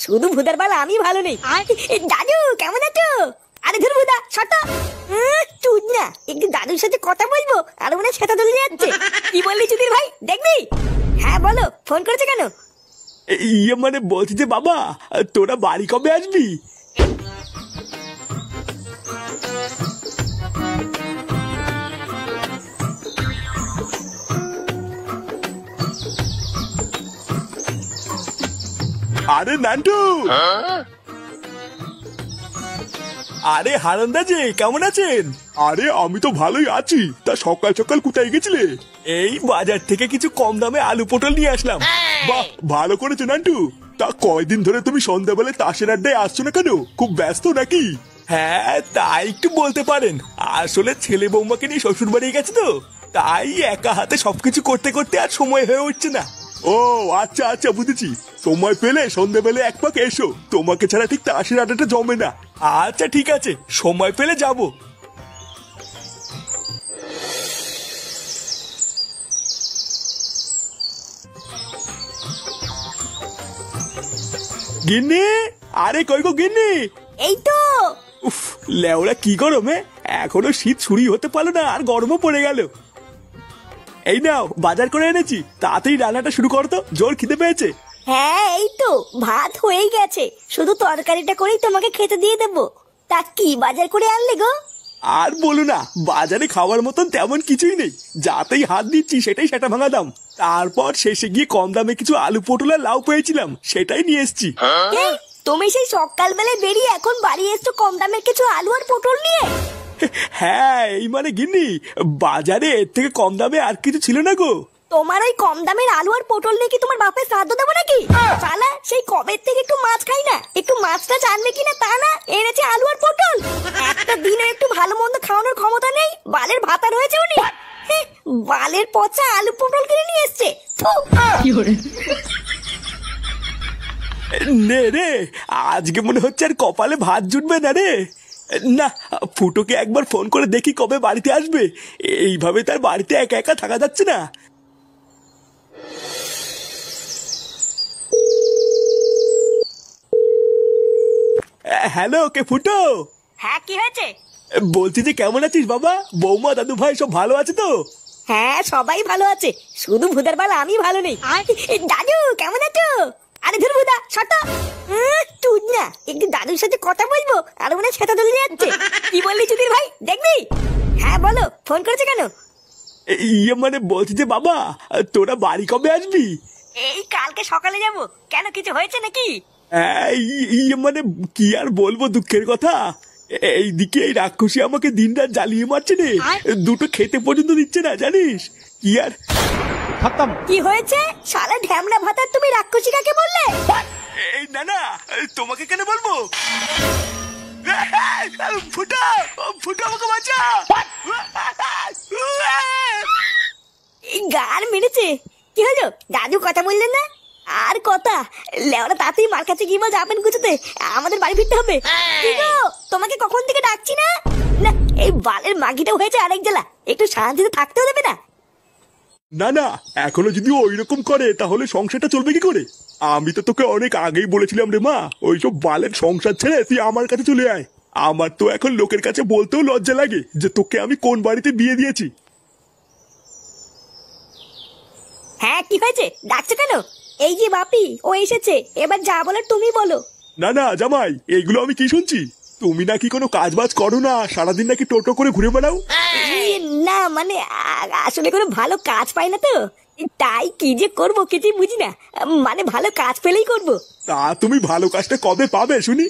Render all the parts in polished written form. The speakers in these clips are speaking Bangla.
শুধু ভুদার বাল আমি ভালো নেই। দাদু কেমন আছো? আরে ধর ভুদা ছোট তুই না একটু দাদুর সাথে কথা বলবো আর মনে সেটা ধরে যাচ্ছে। কি বললি চুদির ভাই দেখবি? হ্যাঁ বলো, ফোন করেছে কেন? ইয়ে মানে বলছি যে বাবা তোরা বাড়ি কবে আসবি? আরে নান্টু, আরে হারান্দা যে কেমন আছেন? আরে আমি তো ভালোই আছি। তা সকাল সকাল কোথায় গেছিলে? এই বাজার থেকে কিছু কম দামে আলু পটল নিয়ে আসলাম। বাহ, ভালো করেছো নান্টু। তা কয়দিন ধরে তুমি সন্ধ্যাবেলায় তাসের আড্ডায় আসছো না কেন? খুব ব্যস্ত নাকি? হ্যাঁ তাই একটু বলতে পারেন। আসলে ছেলে বৌমাকে নিয়ে শ্বশুর বাড়ি গেছে তো, তাই একা হাতে সবকিছু করতে করতে আর সময় হয়ে উঠছে না। ও আচ্ছা আচ্ছা বুঝেছি। সময় পেলে সন্ধ্যাবেলা এক পাক এসো, তোমাকে ছাড়া ঠিক তাসের আড্ডাটা জমে না। আচ্ছা ঠিক আছে, সময় পেলে যাব। গিন্নি, আরে কই গো গিন্নি? এই তো। উফ, লেওরা কি গরমে, এখনো শীত ছুরি হতে পারলো না আর গরমও পড়ে গেল। এই নাও বাজার করে এনেছি, তাড়াতাড়ি রান্নাটা শুরু করো তো, জোর খিদে পেয়েছে। হ্যাঁ এই তো ভাত হয়েই গেছে, শুধু তরকারিটা করেই তোমাকে খেতে দিয়ে দেবো। তা কি বাজার করে আনলে গো? আর বলো না, বাজারে খাওয়ার মতন তেমন কিছুই নেই। যাতেই হাত দিচ্ছি সেটাই সেটা ভাঙা দাম। তারপর শেষে গিয়ে কম দামে কিছু আলু পটল আর লাউ পেয়েছিলাম, সেটাই নিয়ে এসছি। তুমি সেই সকালবেলায় বেরিয়ে এখন বাড়ি এসছো কম দামের কিছু আলু আর পটল নিয়ে? হ্যাঁ এই মানে গিন্নি, বাজারে এর থেকে কম দামে আর কিছু ছিল না গো। তোমার ওই কম দামের আলু আর পটল নিয়ে কি তোমার বাপের শ্রাদ্ধ দেবো নাকি? শালা সেই কবে থেকে একটু মাছ খাই না, একটু মাছটা আনবে কিনা তা না, এনেছে আলু আর পটল। একটা দিনে একটু ভালো মন্দ খাওয়ানোর ক্ষমতা নেই, বালের ভাতা রয়েছে উনি। বালের পচা আলু পটল কিনে নিয়ে এসছে। নে রে, আজকে মনে হচ্ছে আর কপালে ভাত জুটবে না রে। না, ফুটোকে একবার ফোন করে দেখি কবে বাড়িতে আসবে। এইভাবে তার বাড়িতে একা একা থাকা যাচ্ছে না। হ্যালো, কে ফুটো? হ্যাঁ কি হয়েছে? বলছি যে কেমন আছিস বাবা? বৌমা দাদু ভাই সব ভালো আছে তো? হ্যাঁ সবাই ভালো আছে, শুধু ভুদার বাল আমি ভালো নেই। দাদু কেমন আছো? আরে ধর ভুদা ছোট তুই না একটু দাদুর সাথে কথা বলবো আর মনে সেটা ধরে যাচ্ছে। কি বললি চুদির ভাই দেখবি? হ্যাঁ বলো, ফোন করেছে কেন? ইয়ে মানে বলছি যে বাবা তোরা বাড়ি কবে আসবি? এই কালকে সকালে যাব। কেন কিছু হয়েছে নাকি? ইয়ে মানে কি আর বলবো দুঃখের কথা। এইদিকে এই রাক্ষসী আমাকে দিন রাত জ্বালিয়ে মারছে রে, দুটো খেতে পর্যন্ত দিচ্ছে না জানিস। কি আর খতম। কি হয়েছে? শালা ঢ্যামড়া ভাতার তুমি রাক্ষসী কাকে বললে? এই না না, তোমাকে কেন বলবো? ফুটা ফুটা আমাকে বাঁচা। এই গার মেরেছে। কি হলো দাদু কথা বললেন না? আর কথা লেওরা তাতেই মার কাছে গিয়ে যাবেন গুছোতে, আমাদের বাড়ি ফিরতে হবে। কি গো তোমাকে কখন থেকে ডাকছি না? না এই বালের মাগিটা হয়েছে আরেক জেলা, একটু শান্তিতে থাকতেও দেবে না। না না, এখনো যদি ওই রকম করে তাহলে সংসারটা চলবে কি করে? আমি তো তোকে অনেক আগেই বলেছিলাম রে মা, ওইসব বালের সংসার ছেড়ে তুই আমার কাছে চলে আয়। আমার তো এখন লোকের কাছে বলতেও লজ্জা লাগে যে তোকে আমি কোন বাড়িতে বিয়ে দিয়েছি। হ্যাঁ কি হয়েছে, ডাকছো কেন? এই যে বাপি ও এসেছে, এবার যা বলার তুমি বলো। না না জামাই, এইগুলো আমি কি শুনছি? তুমি নাকি কোনো কাজ বাজ করো না, সারাদিন নাকি টোটো করে ঘুরে বেড়াও। না মানে আসলে কোনো ভালো কাজ পাই না তো, তাই কি যে করবো কিছুই বুঝি না। মানে ভালো কাজ পেলেই করবো। তা তুমি ভালো কাজটা কবে পাবে শুনি?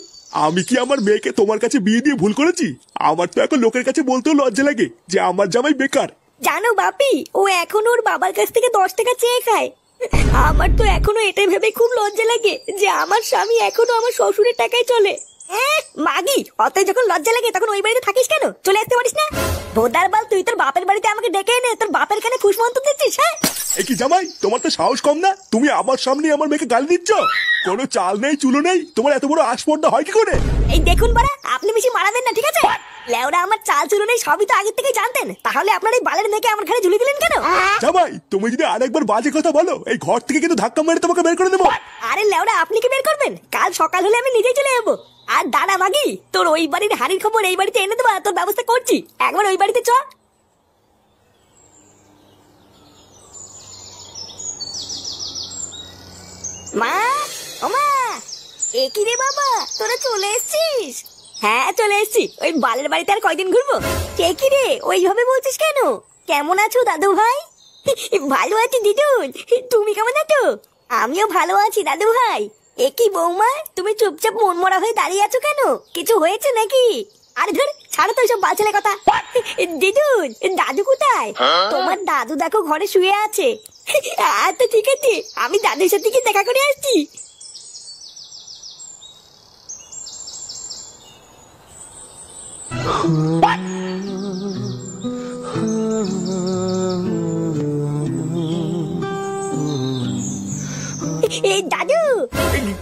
আমি কি আমার মেয়েকে তোমার কাছে বিয়ে দিয়ে ভুল করেছি? আমার তো এখন লোকের কাছে বলতেও লজ্জা লাগে যে আমার জামাই বেকার। জানো বাপি, ও এখন ওর বাবার কাছ থেকে 10 টাকা চেয়ে খায়। আমার তো এখনো এটাই ভেবে খুব লজ্জা লাগে যে আমার স্বামী এখনো আমার শ্বশুরের টাকায় চলে। মাগি অতই যখন লজ্জা লাগে তখন ওই বাড়িতে থাকিস কেন? চলে আসতে পারিস না? ভোদার বাল, তুই তোর বাপের বাড়িতে আমাকে ডেকে এনে তোর বাপের খানে ফুসমন্ত দিচ্ছিস? হ্যাঁ কি জামাই, তোমার তো সাহস কম না? তুমি আমার সামনে আমার মেয়েকে গালি দিচ্ছ। কোনো চাল নেই চুলো নেই, তোমার এত বড় আসপর্দা হয় কি করে? এই দেখুন বাড়া, আপনি বেশি মারাবেন না ঠিক আছে? লেওরা আমার চাল চুরো নেই সবই তো আগে থেকে জানতেন, তাহলে আপনার এই বালের মেয়েকে আমার ঘরে ঝুলিয়ে দিলেন কেন? জামাই তুমি যদি আরেকবার বাজে কথা বলো এই ঘর থেকে কিন্তু ধাক্কা মেরে তোমাকে বের করে দেবো। আরে লেওরা আপনি কি বের করবেন? কাল সকাল হলে আমি নিজেই চলে যাবো। আর দাঁড়া মাগি, তোর ওই বাড়ির হাড়ির খবর এই বাড়িতে এনে দেবো, তোর ব্যবস্থা করছি। একবার ওই বাড়িতে চ। মা, ও মা, এ কি রে বাবা, তোরা চলে এসেছিস? হ্যাঁ চলে এসেছি। ওই বালের বাড়িতে আর কয়দিন ঘুরবো? কে কি রে ওইভাবে বলছিস কেন? কেমন আছো দাদু ভাই? ভালো আছি দিদুন, তুমি কেমন আছো? আমিও ভালো আছি দাদু ভাই। এ কি বৌমা, তুমি চুপচাপ মনমরা হয়ে দাঁড়িয়ে আছো কেন? কিছু হয়েছে নাকি? আরে ধর, ছাড়ো তো সব বাচ্চালে কথা। দিদুন, দাদু কোথায়? তোমার দাদু দেখো ঘরে শুয়ে আছে। আচ্ছা ঠিক আছে, আমি দাদুর সাথে কি দেখা করে আসছি। এই দাদু।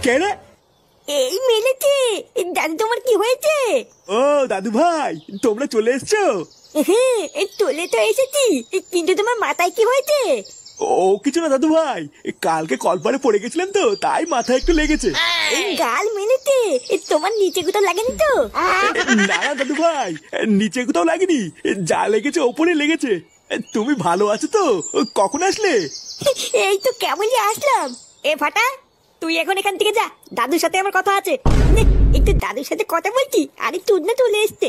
কেন? এই মেলেছে। দাদু তোমার কি হয়েছে? ও দাদু ভাই তোমরা চলে এসছো? হ্যাঁ চলে তো এসেছি, কিন্তু তোমার মাথায় কি হয়েছে? ও কিছু না দাদু ভাই, কালকে কলপারে পড়ে গেছিলাম তো তাই মাথায় একটু লেগেছে। এই গাল মেলেছে, তোমার নিচে কোথাও লাগেনি তো? না না দাদু ভাই, নিচে কোথাও লাগেনি, যা লেগেছে ওপরে লেগেছে। তুমি ভালো আছো তো? কখন আসলে? এই তো কেমনই আসলাম। এ ফাটা, তুই এখন এখান থেকে যা, দাদুর সাথে আমার কথা আছে। নে, একটু দাদুর সাথে কথা বলছি আর একটু না চলে এসছে।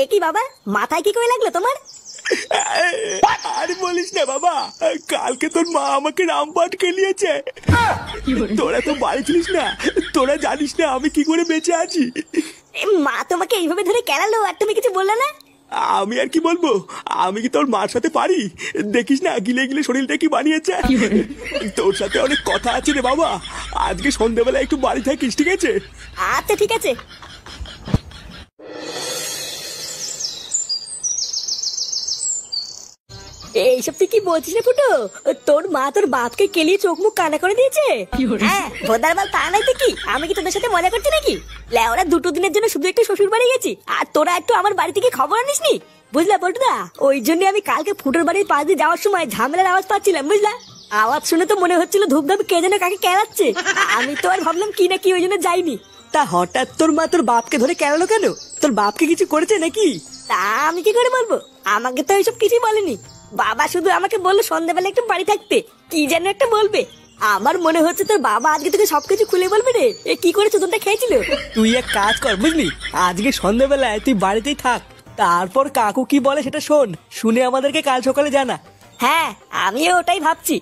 এ কি বাবা, মাথায় কি করে লাগলো তোমার? আর বলিস না বাবা, কালকে তোর মা আমাকে রামপাট খেলিয়েছে। তোরা তো বাড়ি ছিলিস না, তোরা জানিস না আমি কি করে বেঁচে আছি। মা তোমাকে এইভাবে ধরে কেলালো আর তুমি কিছু বললে না? আমি আর কি বলবো, আমি কি তোর মার সাথে পারি? দেখিস না গিলে গিলে শরীরটা কি বানিয়েছে। তোর সাথে অনেক কথা আছে রে বাবা, আজকে সন্ধ্যাবেলা একটু বাড়ি থাকিস ঠিক আছে? আচ্ছা ঠিক আছে। এইসব তুই কি বলছিস রে ফুটো? তোর মা তোর বাপকে কেলিয়ে চোখ মুখ কানা করে দিয়েছে? হ্যাঁ ভোদার বাল, তা নাই তো কি, আমি কি তোদের সাথে মজা করছি নাকি? লেওরা দুটো দিনের জন্য শুধু একটু শ্বশুর বাড়ি গেছি আর তোরা একটু আমার বাড়ি থেকে খবর আনিসনি, বুঝলা পল্টুদা? ওই জন্য আমি কালকে ফুটোর বাড়ির পাশ দিয়ে যাওয়ার সময় ঝামেলার আওয়াজ পাচ্ছিলাম, বুঝলা? আওয়াজ শুনে তো মনে হচ্ছিল ধূপধাপ কে যেন কাকে কেলাচ্ছে। আমি তো আর ভাবলাম কি না কি, ওই জন্য যাইনি। তা হঠাৎ তোর মা তোর বাপকে ধরে কেলালো কেন? তোর বাপকে কিছু করেছে নাকি? তা আমি কি করে বলবো, আমাকে তো এইসব কিছুই বলেনি। বাবা শুধু আমাকে বললো সন্ধ্যাবেলা একটু বাড়ি থাকতে, কি যেন একটা বলবে। আমার মনে হচ্ছে তোর বাবা আজকে তোকে সবকিছু খুলে বলবে রে, এ কি করে চোদনটা খেয়েছিল। তুই এক কাজ কর বুঝলি, আজকে সন্ধ্যাবেলায় তুই বাড়িতেই থাক, তারপর কাকু কি বলে সেটা শোন, শুনে আমাদেরকে কাল সকালে জানা। হ্যাঁ আমিও ওটাই ভাবছি।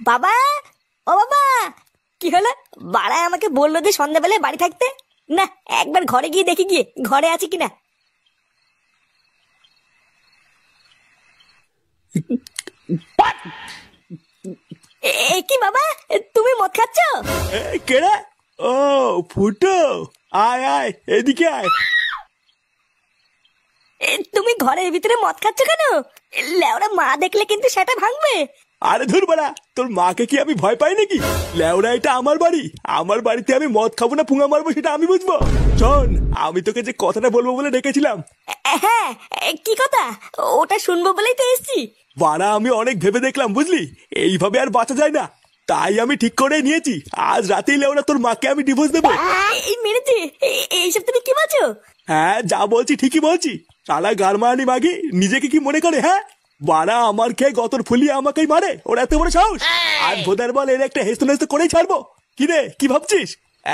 বাবা, ও বাবা, কি হলো? বাড়ায় আমাকে বললো যে সন্ধ্যাবেলায় বাড়ি থাকতে। না, একবার ঘরে গিয়ে দেখি গিয়ে ঘরে আছে কিনা। এ কি বাবা, তুমি মদ খাচ্ছ? কেডা? ও ফুটো, আয় আয় এদিকে আয়। তুমি ঘরের ভিতরে মদ খাচ্ছ কেন? লেওরা মা দেখলে কিন্তু সেটা ভাঙবে। আরে ধুর বাড়া, তোর মাকে কি আমি ভয় পাই নাকি? লেওরা এটা আমার বাড়ি, আমার বাড়িতে আমি মদ খাবো না পুঙা মারবো সেটা আমি বুঝবো। শোন, আমি তোকে যে কথাটা বলবো বলে ডেকেছিলাম। হ্যাঁ কি কথা? ওটা শুনবো বলেই তো এসছি। বাড়া আমি অনেক ভেবে দেখলাম বুঝলি, এইভাবে আর বাঁচা যায় না, তাই আমি ঠিক করে নিয়েছি আজ রাতেই লেওরা তোর মাকে আমি ডিভোর্স দেবো। এই মেরেছে, এইসব তুমি কি বলছো? হ্যাঁ যা বলছি ঠিকই বলছি। শালা গারমানি মাগি নিজেকে কি মনে করে? হ্যাঁ বাড়া আমার খেয়ে গতর ফুলিয়ে আমাকেই মারে, ওর এত বড় সাহস। আর ভোদার বল এর একটা হেস্ত নেস্ত করেই ছাড়বো। কি রে কি ভাবছিস?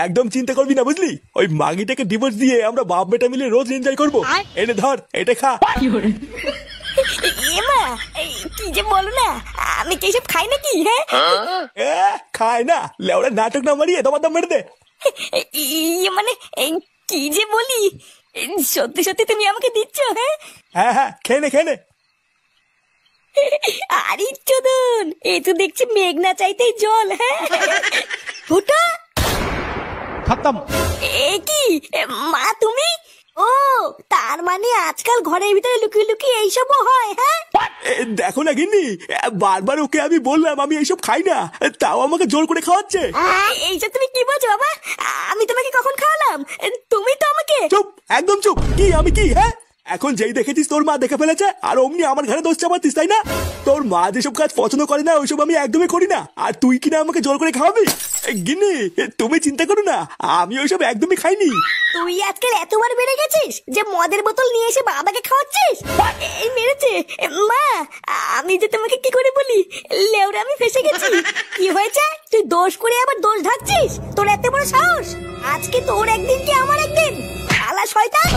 একদম চিন্তা করবি না বুঝলি, ওই মাগিটাকে ডিভোর্স দিয়ে আমরা বাপ বেটা মিলে রোজ এনজয় করবো। এনে ধর এটা খা। এমা কি যে বলো না, আমি কি এসব খাই নাকি? হ্যাঁ খায় না, লেওরা নাটক না মারিয়ে তোমার দাম মেরে দে। মানে কি যে বলি, সত্যি সত্যি তুমি আমাকে দিচ্ছ? হ্যাঁ হ্যাঁ খেয়ে নে খেয়ে নে। আরে চোদন, এ তো দেখছি মেঘ না চাইতেই জল। হ্যাঁ ফুটা खत्म। এ কি মা তুমি? ও তার মানে আজকাল ঘরের ভিতরে লুকিয়ে লুকিয়ে এইসবও হয়? হ্যাঁ, দেখো না গিন্নি, বারবার ওকে আমি বললাম আমি এইসব খাই না, তাও আমাকে জোর করে খাওয়াচ্ছে। এইসব তুমি কি বলছো বাবা? আমি তোমাকে কখন খাওয়ালাম? তুমি তো আমাকে। চুপ, একদম চুপ। কি আমি কি? হ্যাঁ, এখন যেই দেখেছিস তোর মা দেখে ফেলেছে আর অমনি আমার ঘরে দোষ চাপাতিস, তাই না? তোর মা যেসব কাজ পছন্দ করে না ওইসব আমি একদমই করি না, আর তুই কিনা আমাকে জোর করে খাওয়াবি? গিন্নি তুমি চিন্তা করো না, আমি ওইসব একদমই খাইনি। তুই আজকাল এতবার বেড়ে গেছিস যে মদের বোতল নিয়ে এসে বাবাকে খাওয়াচ্ছিস। এই মেরেছে মা, আমি যে তোমাকে কি করে বলি, লেওরা আমি ফেসে গেছি। কি হয়েছে? তুই দোষ করে আবার দোষ ঢাকছিস? তোর এত বড় সাহস! আজকে তোর একদিন কি আমার একদিন। শালা শয়তান!